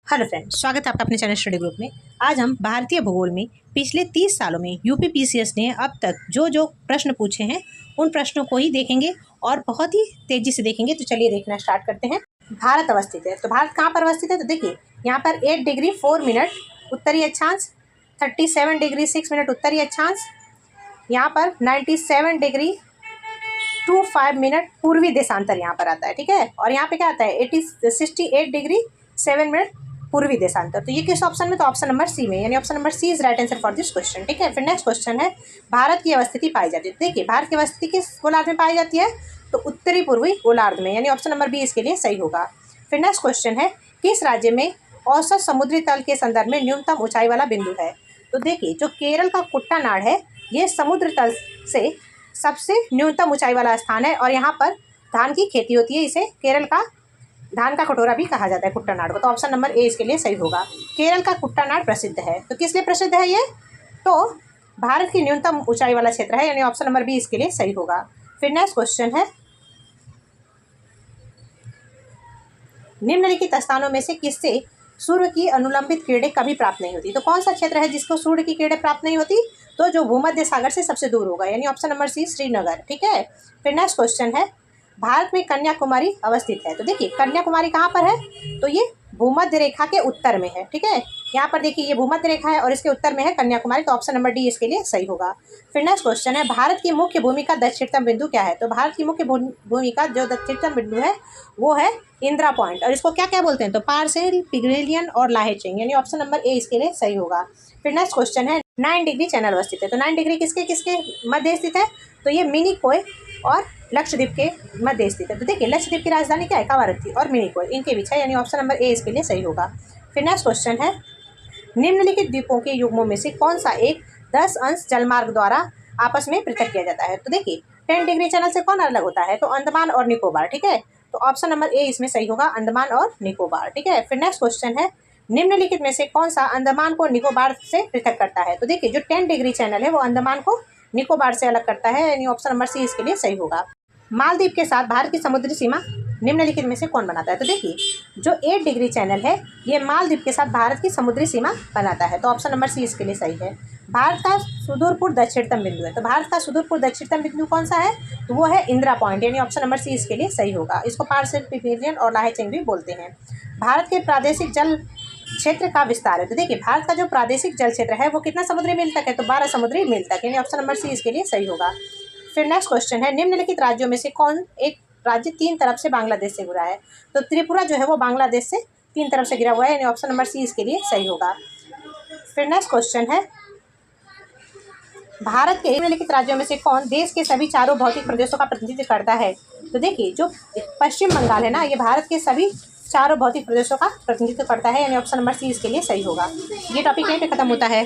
Hello friend, स्वागत है आपका अपने चैनल स्टडी ग्रुप में। आज हम भारतीय भूगोल में पिछले 30 सालों में यूपीपीसीएस ने अब तक जो प्रश्न पूछे हैं उन प्रश्नों को ही देखेंगे और बहुत ही तेज़ी से देखेंगे। तो चलिए देखना स्टार्ट करते हैं। भारत अवस्थित है, तो भारत कहाँ पर अवस्थित है? तो देखिए यहाँ पर 8 डिग्री 4 मिनट उत्तरी अक्षांश, 37 डिग्री 6 मिनट उत्तरी अक्षांश, यहाँ पर 97 डिग्री 25 मिनट पूर्वी देशांतर यहाँ पर आता है, ठीक है। और यहाँ पे क्या आता है 68 डिग्री 7 मिनट पूर्वी देशांतर। तो ये किस ऑप्शन में? तो ऑप्शन नंबर सी में, यानी option number C is right answer for this question, ठीक है। फिर नेक्स्ट क्वेश्चन है, भारत की अवस्थिति पाई जाती है। देखिए भारत की अवस्थिति किस गोलार्ध में पाई जाती है? तो उत्तरी पूर्वी गोलार्ध में, यानी ऑप्शन नंबर बी इसके लिए सही होगा। फिर नेक्स्ट क्वेश्चन है, किस राज्य में औसत समुद्री तल के संदर्भ में न्यूनतम ऊंचाई वाला बिंदु है? तो देखिए जो केरल का कुट्टानाड है ये समुद्र तल से सबसे न्यूनतम ऊंचाई वाला स्थान है और यहाँ पर धान की खेती होती है। इसे केरल का धान का कटोरा भी कहा जाता है कुट्टानाड को। तो ऑप्शन नंबर ए इसके लिए सही होगा। केरल का कुट्टानाड प्रसिद्ध है, तो किस लिए प्रसिद्ध है ये? तो भारत की न्यूनतम ऊंचाई वाला क्षेत्र है, यानी ऑप्शन नंबर बी इसके लिए सही होगा। फिर नेक्स्ट क्वेश्चन है, निम्नलिखित स्थानों में से किससे सूर्य की अनुलंबित किरणें कभी प्राप्त नहीं होती? तो कौन सा क्षेत्र है जिसको सूर्य की किरणें प्राप्त नहीं होती? तो जो भूमध्य सागर से सबसे दूर होगा, यानी ऑप्शन नंबर सी श्रीनगर, ठीक है। फिर नेक्स्ट क्वेश्चन है, भारत में कन्याकुमारी अवस्थित है। तो देखिए कन्याकुमारी कहाँ पर है? तो ये भूमध्य रेखा के उत्तर में है, ठीक है। यहाँ पर देखिए ये भूमध्य रेखा है और इसके उत्तर में है कन्याकुमारी, तो ऑप्शन नंबर डी इसके लिए सही होगा। फिर नेक्स्ट क्वेश्चन है, भारत की मुख्य भूमि का दक्षिणतम बिंदु क्या है? तो भारत की मुख्य भूमि का जो दक्षिणतम बिंदु है वो है इंदिरा पॉइंट, और इसको क्या क्या बोलते हैं? तो पार्सेल, पिग्मेलियन और लाहेचिंग, यानी ऑप्शन नंबर ए इसके लिए सही होगा। फिर नेक्स्ट क्वेश्चन है, 9 डिग्री चैनल अवस्थित है। तो 9 डिग्री किसके किसके मध्य स्थित है? तो ये मिनिकोय और लक्षद्वीप के मध्य स्थित है। तो देखिए लक्षद्वीप की राजधानी क्या है? कवारत्ती, और मिनिकोय इनके बीच है, यानी ऑप्शन नंबर ए इसके लिए सही होगा। फिर नेक्स्ट क्वेश्चन है, निम्नलिखित द्वीपों के युग्मों में से कौन सा एक 10 अंश जलमार्ग द्वारा आपस में पृथक किया जाता है? तो देखिए 10 डिग्री चैनल से कौन अलग होता है? तो अंडमान और निकोबार, ठीक है। तो ऑप्शन नंबर ए इसमें सही होगा, अंडमान और निकोबार, ठीक है। फिर नेक्स्ट क्वेश्चन है, निम्नलिखित में से कौन सा अंडमान को निकोबार से पृथक करता है? तो देखिए जो 10 डिग्री चैनल है वो अंडमान को निकोबार से अलग करता है, यानी ऑप्शन नंबर सी इसके लिए सही होगा। मालदीव के साथ भारत की समुद्री सीमा निम्नलिखित में से कौन बनाता है? तो देखिए जो 8 डिग्री चैनल है ये मालदीव के साथ भारत की समुद्री सीमा बनाता है, तो ऑप्शन नंबर सी इसके लिए सही है। भारत का सुदूर पूर्व दक्षिणतम बिंदु है। तो भारत का सुदूर पूर्व दक्षिणतम बिंदु कौन सा है? तो वो है इंदिरा पॉइंट, यानी ऑप्शन नंबर सी इसके लिए सही होगा। इसको पार्सेल, पिग्मेलियन और लाहेचिंग भी बोलते हैं। भारत के प्रादेशिक जल क्षेत्र का विस्तार है। तो देखिए भारत का जो प्रादेशिक जल क्षेत्र है वो कितना समुद्री मील तक है? तो 12 समुद्री मील तक, यानी ऑप्शन नंबर सी इसके लिए सही होगा। फिर नेक्स्ट क्वेश्चन है, निम्नलिखित राज्यों में से कौन एक राज्य 3 तरफ से बांग्लादेश से घिरा है? तो त्रिपुरा जो है वो बांग्लादेश से 3 तरफ से घिरा हुआ है, यानी ऑप्शन नंबर सी इसके लिए सही होगा। फिर नेक्स्ट क्वेश्चन है, भारत के निम्नलिखित राज्यों में से कौन देश के सभी चारों भौतिक प्रदेशों का प्रतिनिधित्व करता है? तो देखिए जो पश्चिम बंगाल है ना, ये भारत के सभी चारों भौतिक प्रदेशों का प्रतिनिधित्व करता है, यानी ऑप्शन नंबर सी इसके लिए सही होगा। ये टॉपिक यहीं पे खत्म होता है।